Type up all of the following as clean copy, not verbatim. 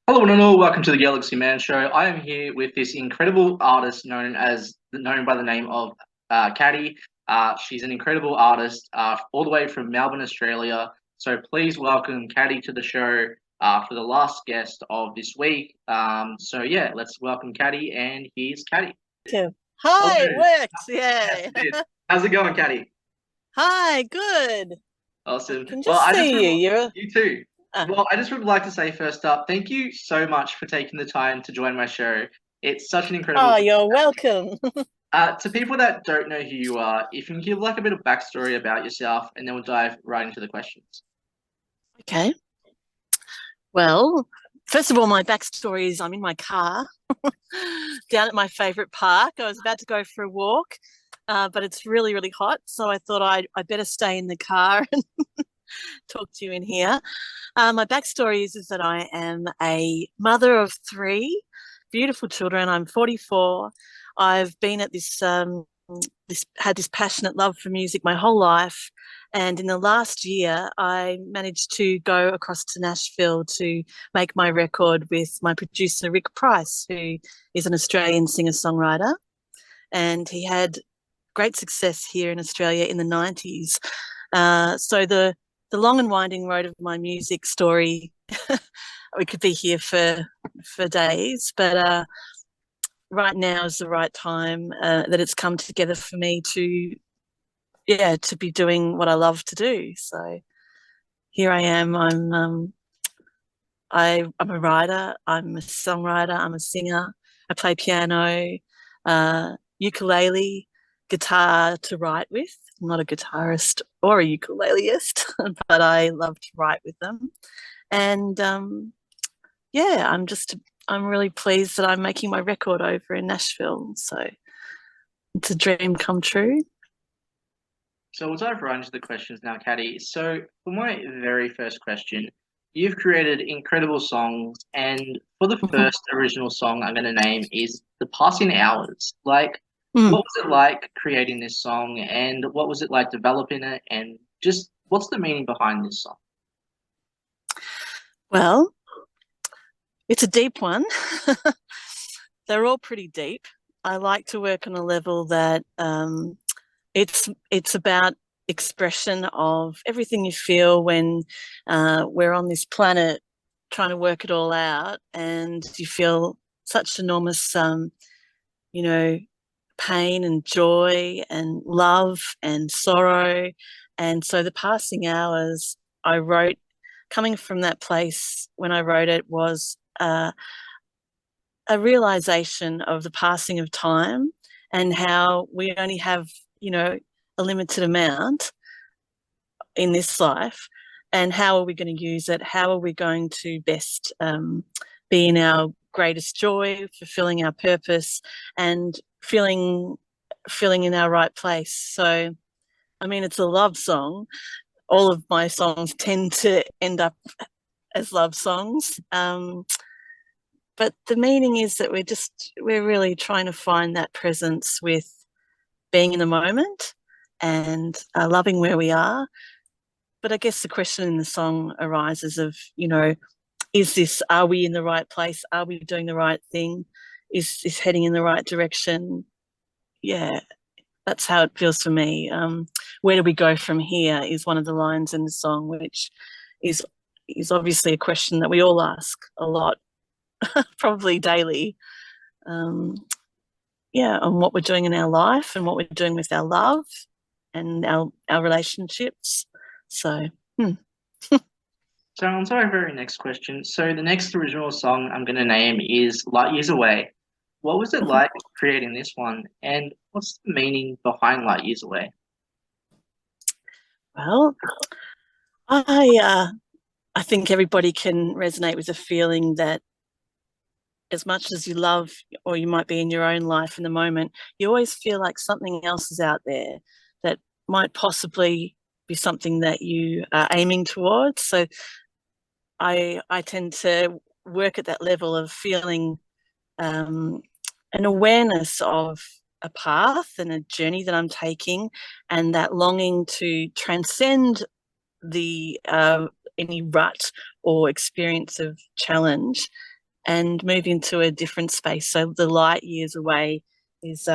Hello and all, welcome to the Galaxy Man Show. I am here with this incredible artist known by the name of Caddy. She's an incredible artist, all the way from Melbourne, Australia. So please welcome Caddy to the show for the last guest of this week. So let's welcome Caddy, and here's Caddy. Thank you. Hi, Hello. it worked. Yes, Yay. it did. How's it going, Caddy? Hi, good. I Awesome. can Well, just see you. you too. Uh, Well, I just would like to say first up, thank you so much for taking the time to join my show. It's such an incredible. you're welcome. To people that don't know who you are, if you can give like a bit of backstory about yourself, and then we'll dive right into the questions. Okay. Well, first of all, my backstory is I'm in my car down at my favorite park. I was about to go for a walk, but it's really, really hot. So I thought I better stay in the car and talk to you in here. My backstory is that I am a mother of three beautiful children. I'm 44. I've been at had this passionate love for music my whole life. And in the last year, I managed to go across to Nashville to make my record with my producer, Rick Price, who is an Australian singer-songwriter. And he had great success here in Australia in the 90s. So the long and winding road of my music story, we could be here for days, but right now is the right time that it's come together for me to be doing what I love to do. So here I am. I'm a writer. I'm a songwriter. I'm a singer. I play piano, ukulele, guitar to write with. I'm not a guitarist or a ukuleleist, but I love to write with them. And I'm really pleased that I'm making my record over in Nashville. So it's a dream come true. So we'll dive right into the questions now, Caddy. So for my very first question, you've created incredible songs, and for the first original song I'm going to name is "The Passing Hours." Like, what was it like creating this song, and what was it like developing it, and just what's the meaning behind this song? Well, it's a deep one. They're all pretty deep. I like to work on a level that it's about expression of everything you feel when we're on this planet trying to work it all out, and you feel such enormous, pain and joy and love and sorrow. And so the passing hours I wrote, coming from that place when I wrote it, was a realization of the passing of time and how we only have, a limited amount in this life, and how are we going to use it? How are we going to best be in our greatest joy, fulfilling our purpose, and feeling in our right place? So, I mean, it's a love song. All of my songs tend to end up as love songs. But the meaning is that we're really trying to find that presence with being in the moment and loving where we are. But I guess the question in the song arises of, are we in the right place? Are we doing the right thing? Is heading in the right direction? Yeah, that's how it feels for me. Where do we go from here is one of the lines in the song, which is obviously a question that we all ask a lot, probably daily. On what we're doing in our life and what we're doing with our love and our relationships. So, So on to our very next question. So the next original song I'm going to name is "Light Years Away." What was it like creating this one, and what's the meaning behind "Light Years Away"? Well, I think everybody can resonate with the feeling that as much as you love, or you might be in your own life in the moment, you always feel like something else is out there that might possibly be something that you are aiming towards. So I tend to work at that level of feeling an awareness of a path and a journey that I'm taking, and that longing to transcend the any rut or experience of challenge, and move into a different space. So the light years away is,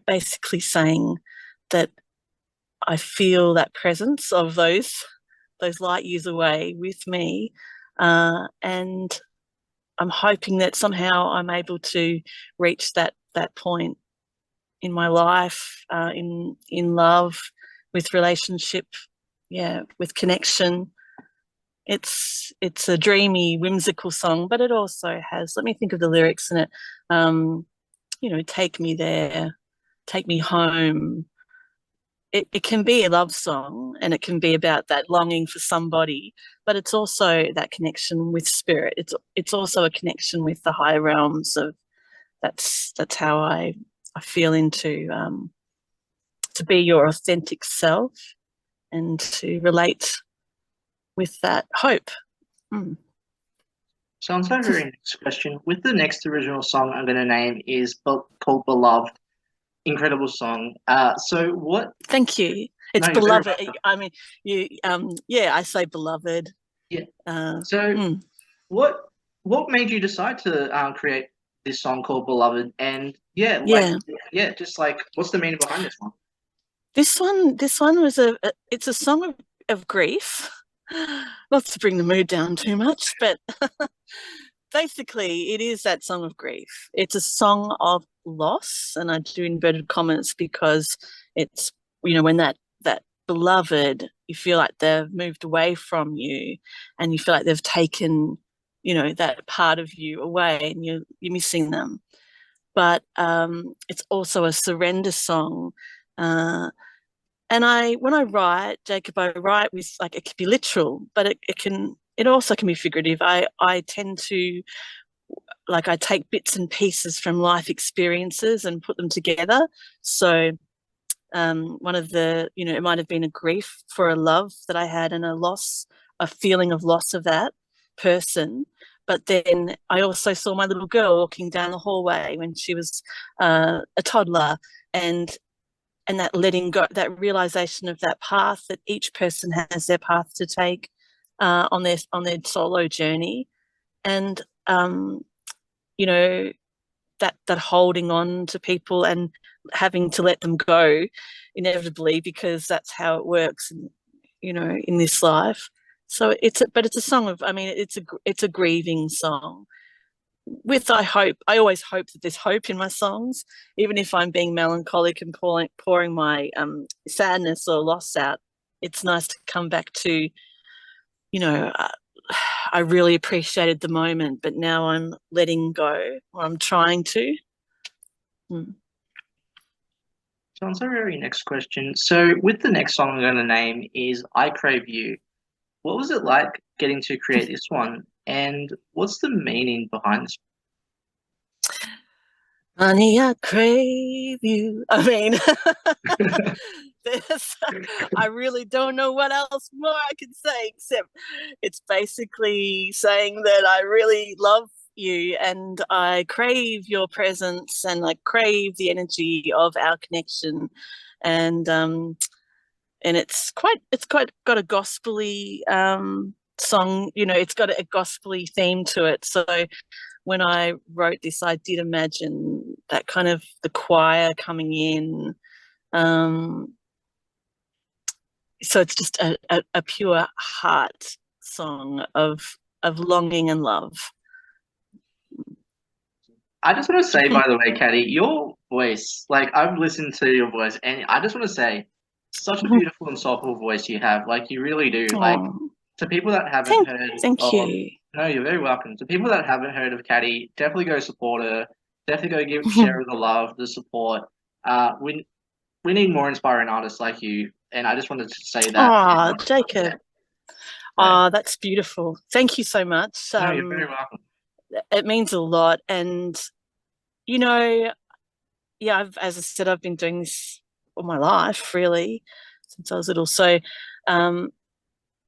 basically saying that I feel that presence of those light years away with me, and I'm hoping that somehow I'm able to reach that point in my life, in love, with relationship, with connection. It's a dreamy, whimsical song, but it also has, let me think of the lyrics in it. Take me there, take me home. It can be a love song, and it can be about that longing for somebody, but it's also that connection with spirit. It's also a connection with the higher realms of, that's how I feel into, to be your authentic self and to relate with that hope. So on to our very next question. With the next original song I'm going to name is called Beloved. Incredible song. So what? Thank you. It's No, you're very beloved. welcome. I mean, I say beloved. Yeah. What made you decide to create this song called Beloved? And just like, what's the meaning behind this one? This one was it's a song of grief. Not to bring the mood down too much, but basically it is that song of grief. It's a song of loss, and I do inverted commas because it's, when that beloved, you feel like they've moved away from you, and you feel like they've taken, that part of you away, and you're missing them. But it's also a surrender song. And when I write, Jacob, I write with, like, it can be literal, but it also can be figurative. I tend to, like, I take bits and pieces from life experiences and put them together. So one of the, it might have been a grief for a love that I had, and a feeling of loss of that person. But then I also saw my little girl walking down the hallway when she was a toddler, and that letting go, that realization of that path, that each person has their path to take on their solo journey, and that holding on to people and having to let them go inevitably, because that's how it works, in this life. So it's a song of, it's a grieving song. I always hope that there's hope in my songs, even if I'm being melancholic and pouring my sadness or loss out. It's nice to come back to, I really appreciated the moment, but now I'm letting go, or I'm trying to. So on to our very next question. So with the next song I'm going to name is I Crave You. What was it like getting to create this one? And what's the meaning behind this? Honey, I crave you. I really don't know what else more I can say, except it's basically saying that I really love you, and I crave your presence, and I crave the energy of our connection. And it's quite got a gospely song, it's got a gospely theme to it. So when I wrote this, I did imagine that kind of the choir coming in. So it's just a pure heart song of longing and love. I just want to say, by the way, Caddy, your voice, like, I've listened to your voice, and I just want to say, such a beautiful and soulful voice you have. Like, you really do. Aww. Like, to people that haven't heard thank of, you. No, you're very welcome. To people that haven't heard of Caddy, definitely go support her. Definitely go share her the love, the support. We need more inspiring artists like you, and I just wanted to say that. Oh, Jacob. Oh, that's beautiful. Thank you so much. No, you're very welcome. It means a lot. And, as I said, I've been doing this all my life, really, since I was little. So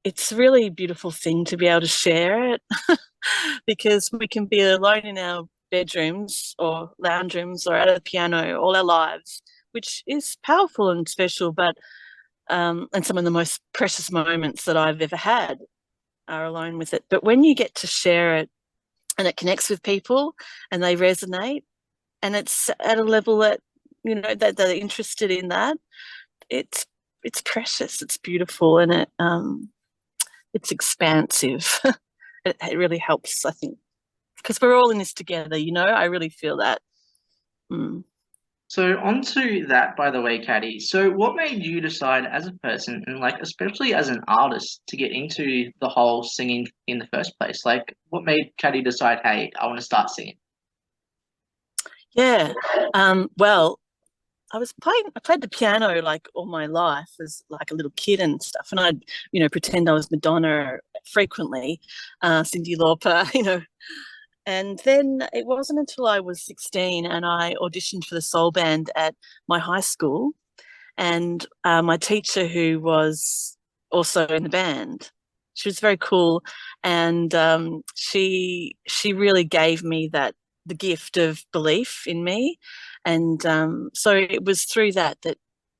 it's a really beautiful thing to be able to share it because we can be alone in our bedrooms or lounge rooms or at a piano all our lives, which is powerful and special. But and some of the most precious moments that I've ever had are alone with it. But when you get to share it and it connects with people and they resonate and it's at a level that, that they're interested in that, it's precious, it's beautiful, and it's expansive. It really helps, I think, because we're all in this together, I really feel that. So onto that, by the way, Caddy. So what made you decide as a person and like especially as an artist to get into the whole singing in the first place? Like what made Caddy decide, hey, I want to start singing? Yeah. Well, I played the piano like all my life as like a little kid and stuff. And I'd, pretend I was Madonna frequently, Cyndi Lauper, And then it wasn't until I was 16 and I auditioned for the soul band at my high school. And my teacher, who was also in the band, she was very cool. And she really gave me the gift of belief in me. And so it was through that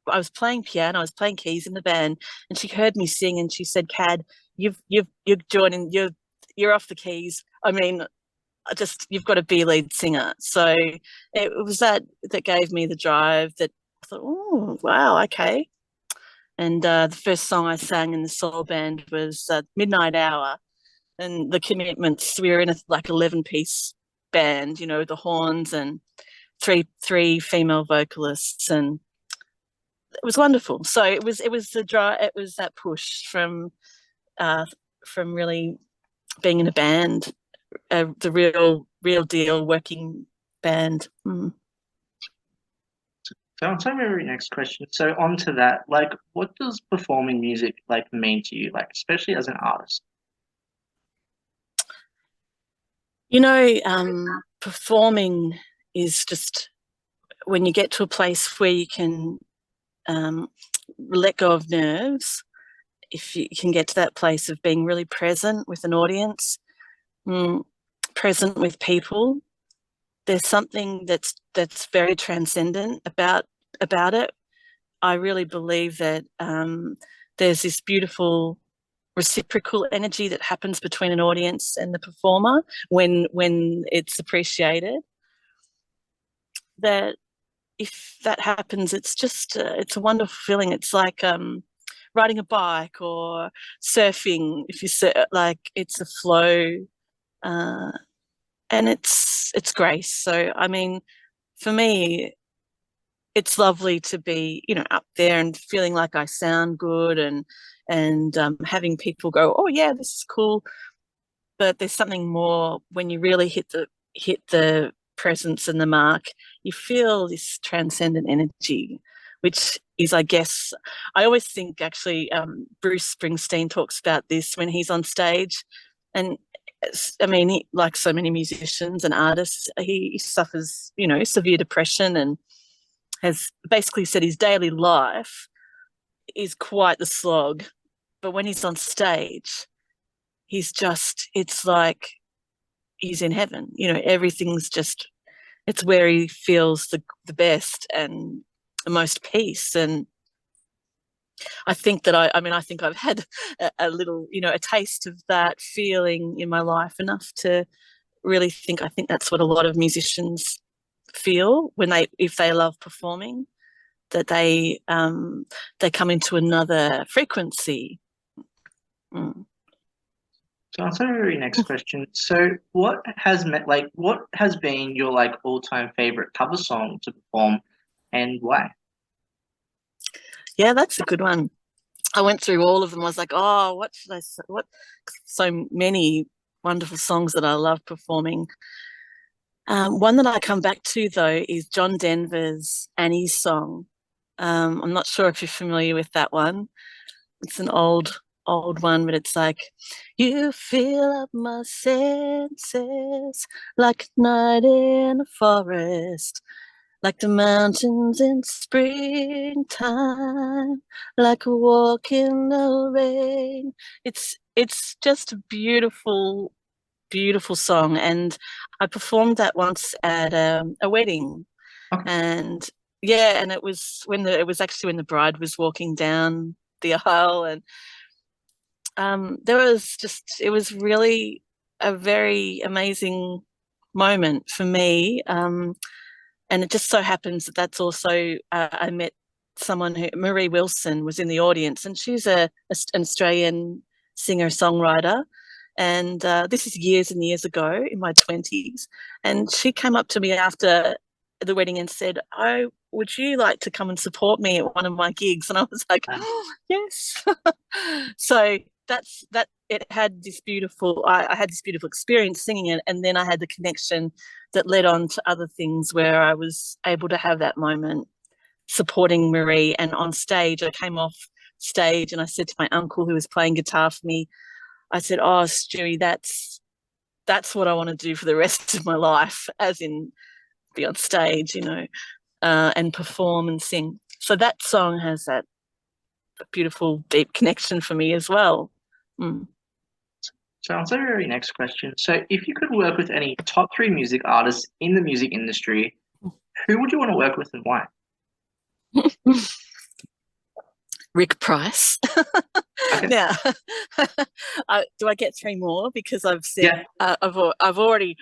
I was playing piano, I was playing keys in the band, and she heard me sing and she said, Cad, you're joining, you're off the keys. I mean, you've got to be lead singer. So it was that gave me the drive that I thought, oh, wow, okay. And the first song I sang in the soul band was Midnight Hour. And the commitments, we were in a like 11-piece band, the horns and three female vocalists, and it was wonderful. So it was the drive, it was that push from really being in a band, the real deal working band. So on to my very next question. So on to that, like what does performing music like mean to you, like especially as an artist? Performing is just when you get to a place where you can let go of nerves, if you can get to that place of being really present with an audience, present with people, there's something that's very transcendent about it. I really believe that there's this beautiful reciprocal energy that happens between an audience and the performer when it's appreciated. That if that happens, it's just it's a wonderful feeling. It's like riding a bike or surfing. If you like, it's a flow, and it's grace. So I mean, for me, it's lovely to be, up there and feeling like I sound good, and having people go, oh yeah, this is cool. But there's something more when you really hit the presence and the mark. You feel this transcendent energy, which is, I guess, I always think actually Bruce Springsteen talks about this when he's on stage, and I mean, like so many musicians and artists, he suffers, severe depression, and has basically said his daily life is quite the slog. But when he's on stage, it's like he's in heaven. Everything's just, it's where he feels the best and the most peace. And I think that I think I've had a little, a taste of that feeling in my life, enough to really think, I think that's what a lot of musicians feel if they love performing, that they come into another frequency. So on to the very next question. So what has been your like all-time favorite cover song to perform and why? Yeah, that's a good one. I went through all of them. I was like, oh, what should I say? What? So many wonderful songs that I love performing. One that I come back to, though, is John Denver's Annie's song. I'm not sure if you're familiar with that one. It's an old one, but it's like, you fill up my senses like a night in a forest, like the mountains in springtime, like a walk in the rain. It's just a beautiful, beautiful song, and I performed that once at a wedding. Okay. And yeah, and it was actually when the bride was walking down the aisle, and it was really a very amazing moment for me. And it just so happens that that's also, I met someone who, Marie Wilson, was in the audience, and she's an Australian singer-songwriter. And this is years and years ago in my 20s. And she came up to me after the wedding and said, "Oh, would you like to come and support me at one of my gigs?" And I was like, "Oh, yes." So that it had this beautiful, I had this beautiful experience singing it. And then I had the connection that led on to other things where I was able to have that moment supporting Marie. And on stage, I came off stage and I said to my uncle who was playing guitar for me, I said, "Oh, Stewie, that's what I want to do for the rest of my life, as in be on stage, and perform and sing." So that song has that beautiful, deep connection for me as well. Mm. So on to our very next question. So if you could work with any top 3 music artists in the music industry, who would you want to work with and why? Rick Price. Okay. Now, do I get 3 more? Because I've said, Yeah. I've already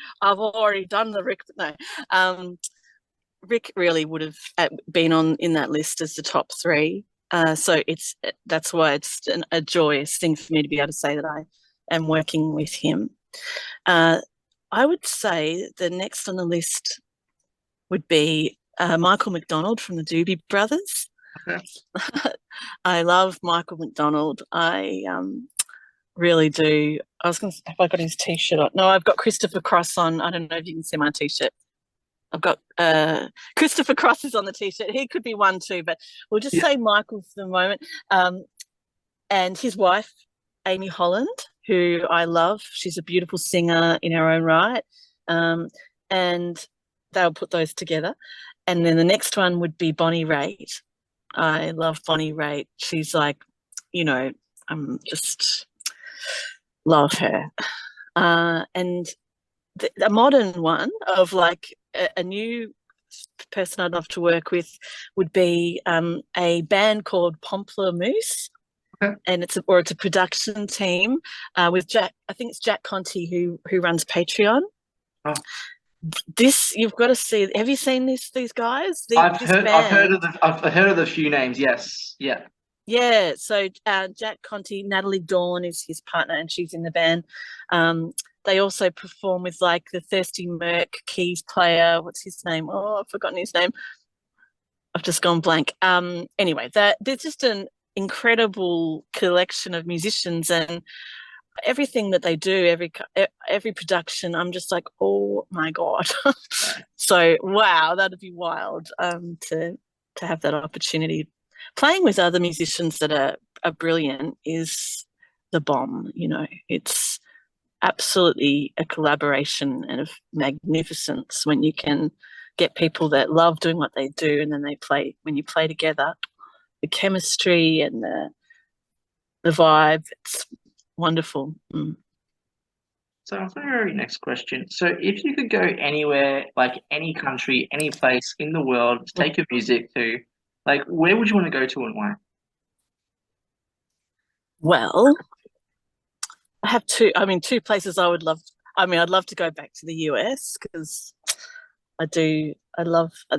done the Rick. No, Rick really would have been in that list as the top 3. So that's why it's a joyous thing for me to be able to say that I am working with him. I would say the next on the list would be Michael McDonald from the Doobie Brothers. Okay. I love Michael McDonald. I really do. I was going to, have I got his T-shirt on? No, I've got Christopher Cross on. I don't know if you can see my T-shirt. I've got Christopher Cross is on the T-shirt. He could be one too, but we'll just say Michael for the moment. And his wife, Amy Holland, who I love. She's a beautiful singer in her own right. And they'll put those together. And then the next one would be Bonnie Raitt. I love Bonnie Raitt. She's like, just love her. And the modern one of like a new person I'd love to work with would be a band called Pomplamoose. Okay. And it's a production team with Jack. I think it's Jack Conti who runs Patreon. Oh. This you've got to see. Have you seen these guys? I've heard of the few names. Yes. Yeah. Yeah. So Jack Conti, Natalie Dawn is his partner, and she's in the band. They also perform with like the Thirsty Merc keys player. What's his name? Oh, I've forgotten his name. I've just gone blank. Anyway, there's just an incredible collection of musicians, and everything that they do, every production, I'm just like, oh my God. So wow, that'd be wild to have that opportunity. Playing with other musicians that are brilliant is the bomb. It's absolutely a collaboration and of magnificence when you can get people that love doing what they do, and then when you play together, the chemistry and the vibe, it's wonderful. So on to our very next question. So if you could go anywhere, like any country, any place in the world to take your music to, like where would you want to go to and why? Well, I have two places I would love. I'd love to go back to the US because there's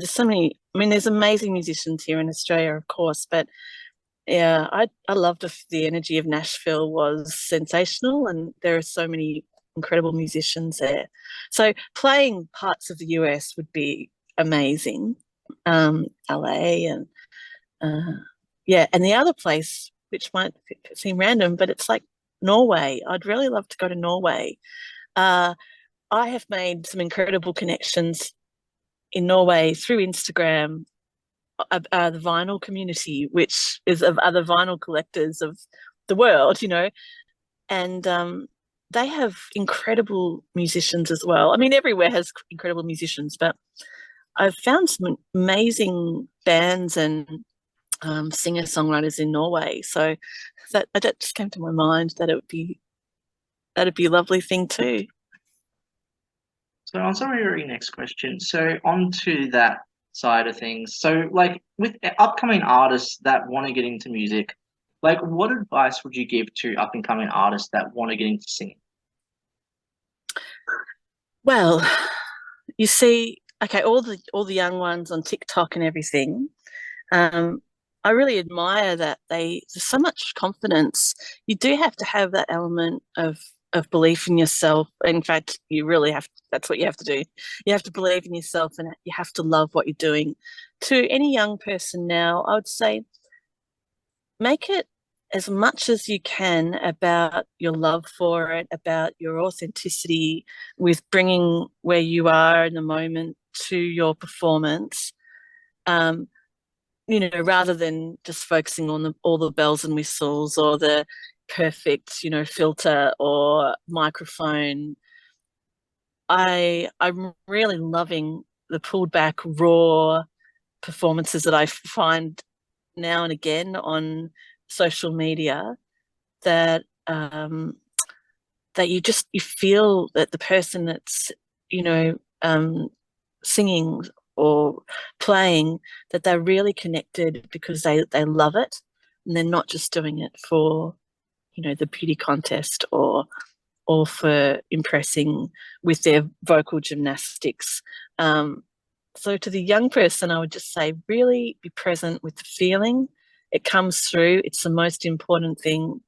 so many, there's amazing musicians here in Australia, of course, but yeah, I loved the energy of Nashville was sensational, and there are so many incredible musicians there. So playing parts of the US would be amazing. LA and and the other place, which might seem random, but it's like Norway. I'd really love to go to Norway. I have made some incredible connections in Norway through Instagram, the vinyl community, which is of other vinyl collectors of the world, and they have incredible musicians as well. Everywhere has incredible musicians, but I've found some amazing bands and singer-songwriters in Norway. So that just came to my mind that that'd be a lovely thing too. So on to our very next question. So on to that, side of things. So, like with upcoming artists that want to get into music, Like, what advice would you give to up and coming artists that want to get into singing? Well, you see, okay, all the young ones on TikTok and everything. Um, I really admire that there's so much confidence. You do have to have that element of belief in yourself. In fact, you really have that's what you have to do. You have to believe in yourself and you have to love what you're doing. To any young person now, I would say make it as much as you can about your love for it, about your authenticity with bringing where you are in the moment to your performance. Um, rather than just focusing on all the bells and whistles or the perfect, filter or microphone. I'm really loving the pulled back raw performances that I find now and again on social media that that you feel that the person that's you know singing or playing, that they're really connected because they love it and they're not just doing it for the beauty contest or for impressing with their vocal gymnastics. So to the young person, I would just say really be present with the feeling. It comes through. It's the most important thing,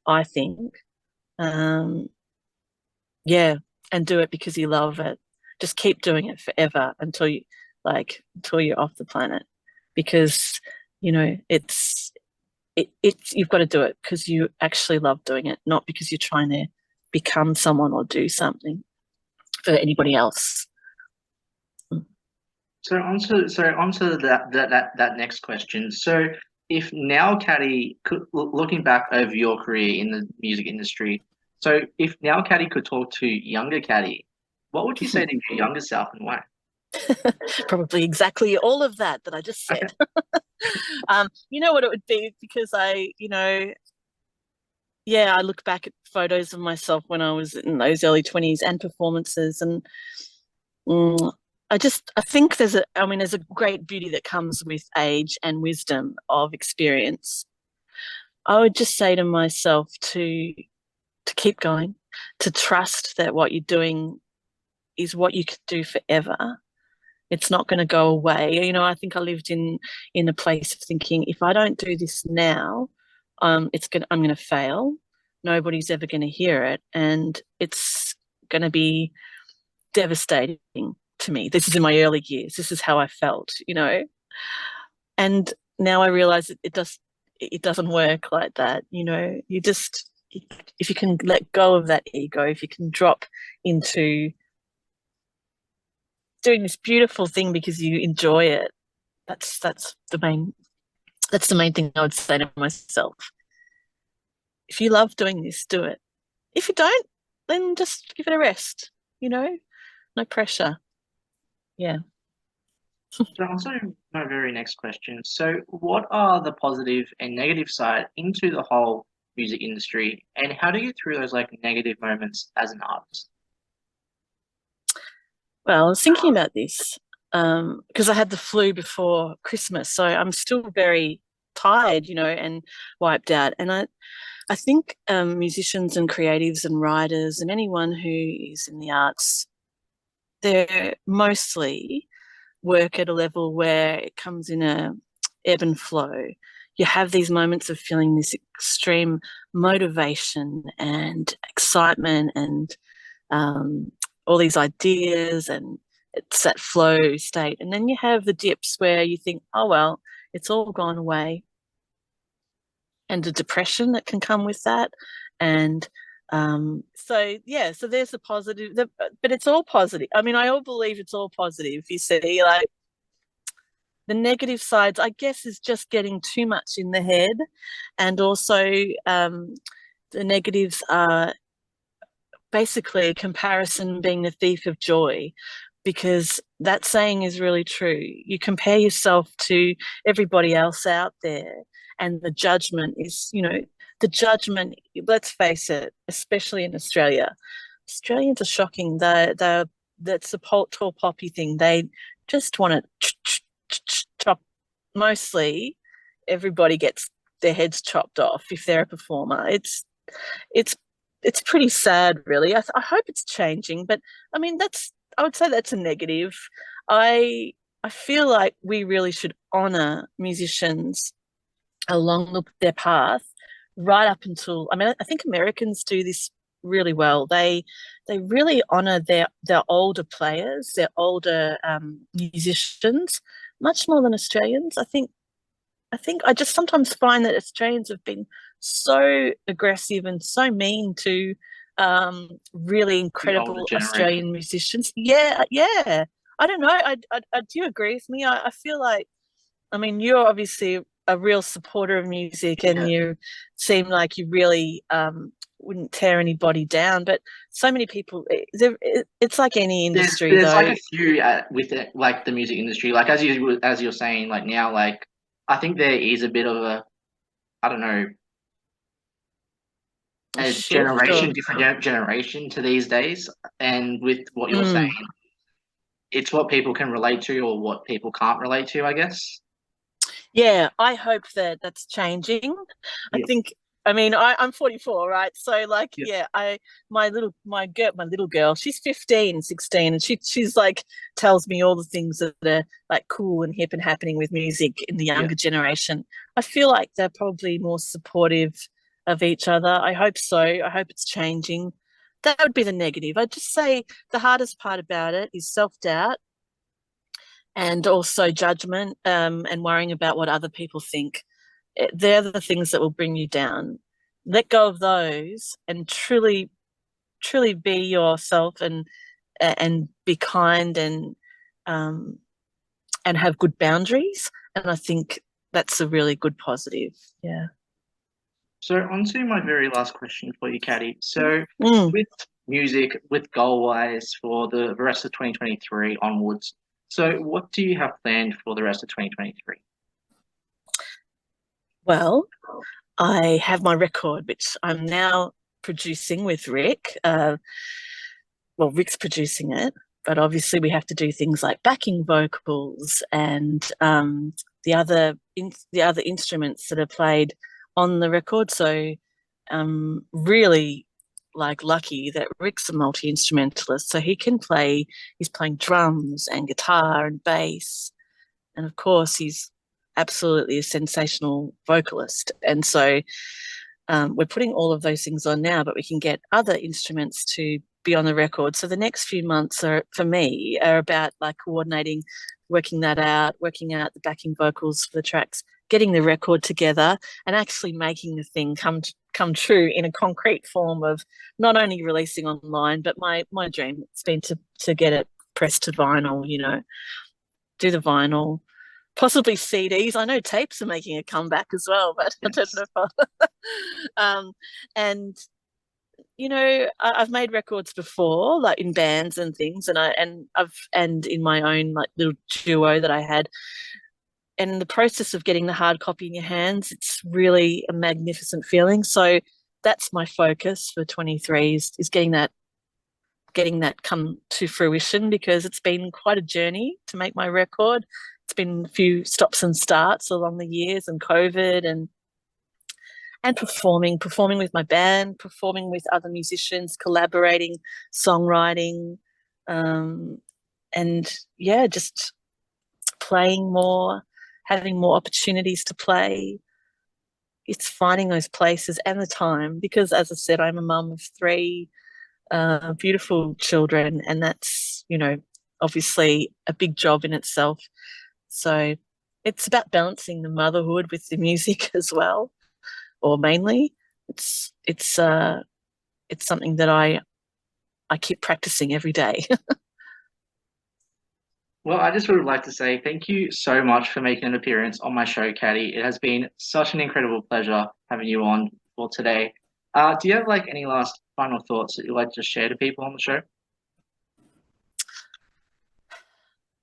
I think. Um, yeah, and do it because you love it. Just keep doing it forever until you're off the planet, because it's you've got to do it because you actually love doing it, not because you're trying to become someone or do something for anybody else. So onto that next question. So if now Caddy looking back over your career in the music industry, so if now Caddy could talk to younger Caddy, what would you say to your younger self and why? Probably exactly all of that I just Okay. said. You know what it would be, because I look back at photos of myself when I was in those early 20s and performances, and mm, I think there's a great beauty that comes with age and wisdom of experience. I would just say to myself to keep going, to trust that what you're doing is what you could do forever. It's not going to go away. I think I lived in a place of thinking, if I don't do this now, I'm going to fail. Nobody's ever going to hear it, and it's going to be devastating to me. This is in my early years. This is how I felt. And now I realize it doesn't work like that. You just, if you can let go of that ego, if you can drop into doing this beautiful thing because you enjoy it, that's the main thing I would say to myself. If you love doing this, do it. If you don't, then just give it a rest. No pressure. Yeah. So onto my very next question. So what are the positive and negative side into the whole music industry, and how do you get through those like negative moments as an artist? Well, I was thinking about this because I had the flu before Christmas, so I'm still very tired, and wiped out. And I think musicians and creatives and writers and anyone who is in the arts, they're mostly work at a level where it comes in a ebb and flow. You have these moments of feeling this extreme motivation and excitement and all these ideas, and it's that flow state. And then you have the dips where you think, oh, well, it's all gone away, and the depression that can come with that. And so there's the positive, but it's all positive. I mean, I all believe it's all positive. You see, like the negative sides, I guess, is just getting too much in the head, and also the negatives are basically comparison being the thief of joy, because that saying is really true. You compare yourself to everybody else out there, and the judgment, let's face it, especially in Australia. Australians are shocking. That's the tall poppy thing. They just want to chop. Mostly everybody gets their heads chopped off if they're a performer. It's it's pretty sad, really. I hope it's changing, but I mean I would say that's a negative. I I feel like we really should honor musicians along their path right up until, I mean, I think Americans do this really well. They really honor their older players, their older musicians, much more than Australians. I think I just sometimes find that Australians have been so aggressive and so mean to really The older incredible generation. Australian musicians. Yeah, yeah. I don't know. Do you agree with me? I feel like, I mean, you're obviously a real supporter of music, and Yeah. you seem like you really wouldn't tear anybody down. But so many people, it's like any industry, There's like though. a few with it, like the music industry, like as you're saying, like now, like I think there is a bit of a, I don't know, A a shift, or generation to these days, and with what you're saying, mm. it's what people can relate to or what people can't relate to, I guess. Yeah, I hope that that's changing. I Yeah, think, I mean, I'm 44, right? So like, yeah, yeah, my little girl, she's 15, 16, and she's like tells me all the things that are like cool and hip and happening with music in the yeah. younger generation. I feel like they're probably more supportive of each other. I hope so. I hope it's changing. That would be the negative. I'd just say the hardest part about it is self-doubt, and also judgment, and worrying about what other people think. They're the things that will bring you down. Let go of those and truly be yourself, and be kind, um, and have good boundaries. And I think that's a really good positive. Yeah. So on to my very last question for you, Caddy. So Mm. with music, with goal wise for the rest of 2023 onwards, so what do you have planned for the rest of 2023? Well, I have my record, which I'm now producing with Rick. Well, Rick's producing it, but obviously we have to do things like backing vocals and the other instruments that are played on the record. So really like lucky that Rick's a multi instrumentalist, so he can play. He's playing drums and guitar and bass, and of course he's absolutely a sensational vocalist. And so we're putting all of those things on now, but we can get other instruments to be on the record. So the next few months are, for me, are about like coordinating, working that out, working out the backing vocals for the tracks, getting the record together, and actually making the thing come true in a concrete form of not only releasing online, but my dream has been to get it pressed to vinyl. Do the vinyl, possibly CDs. I know tapes are making a comeback as well, but I don't Yes. know if and I've made records before, like in bands and things, and in my own like little duo that I had. And the process of getting the hard copy in your hands, it's really a magnificent feeling. So that's my focus for 23 is getting that come to fruition, because it's been quite a journey to make my record. It's been a few stops and starts along the years, and COVID, and performing with my band, performing with other musicians, collaborating, songwriting, um, and yeah, just playing more, having more opportunities to play. It's finding those places and the time, because as I said, I'm a mum of three beautiful children, and that's obviously a big job in itself. So it's about balancing the motherhood with the music as well, or mainly. It's something that I keep practicing every day. Well, I just would like to say thank you so much for making an appearance on my show, Caddy. It has been such an incredible pleasure having you on for today. Do you have like any last final thoughts that you'd like to share to people on the show?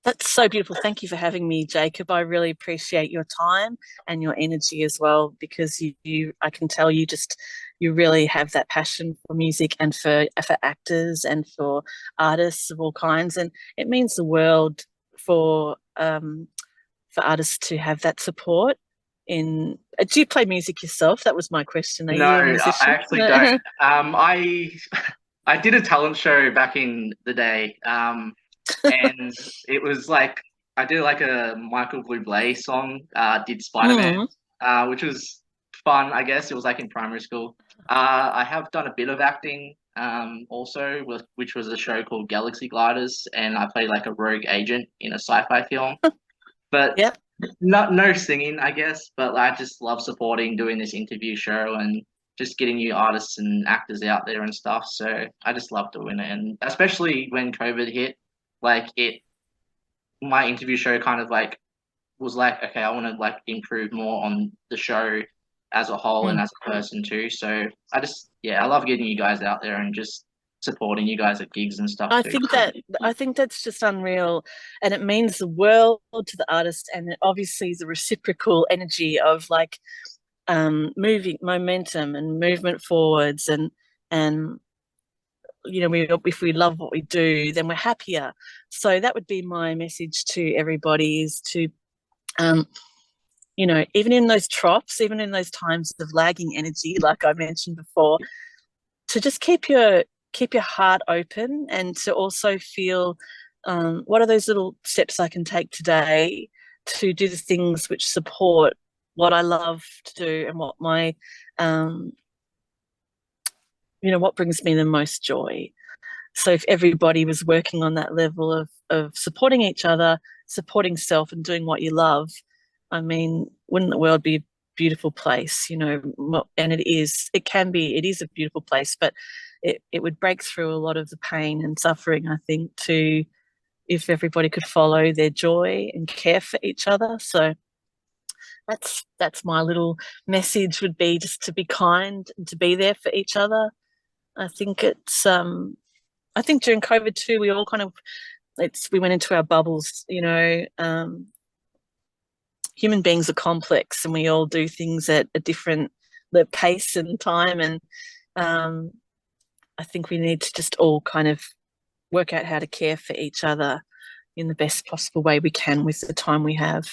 That's so beautiful. Thank you for having me, Jacob. I really appreciate your time and your energy as well, because I can tell you really have that passion for music, and for actors and for artists of all kinds. And it means the world for artists to have that support in Do you play music yourself? That was my question. Are No, you a I musician? actually don't. I did a talent show back in the day, and it was like I did like a Michael Bublé song, did Spider-Man, Mm. which was fun, I guess. It was like in primary school. I have done a bit of acting, also, which was a show called Galaxy Gliders, and I played like a rogue agent in a sci-fi film. But Yeah. no singing, I guess. But I just love supporting, doing this interview show, and just getting new artists and actors out there and stuff. So I just love doing it, and especially when COVID hit, like my interview show kind of like was like, okay, I want to like improve more on the show as a whole and Mm. as a person too. So yeah, I love getting you guys out there and just supporting you guys at gigs and stuff too. I think that's just unreal, and it means the world to the artist, and it obviously is a reciprocal energy of like moving momentum and movement forwards, and if we love what we do, then we're happier. So that would be my message to everybody: is to um, even in those troughs, even in those times of lagging energy, like I mentioned before, to just keep your heart open, and to also feel what are those little steps I can take today to do the things which support what I love to do, and what my what brings me the most joy. So if everybody was working on that level of supporting each other, supporting self, and doing what you love, I mean, wouldn't the world be a beautiful place? And it is a beautiful place, but it would break through a lot of the pain and suffering, I think, to if everybody could follow their joy and care for each other. So that's my little message, would be just to be kind and to be there for each other. I think I think during COVID too, we all kind of we went into our bubbles. Human beings are complex, and we all do things at a different pace and time, and I think we need to just all kind of work out how to care for each other in the best possible way we can with the time we have.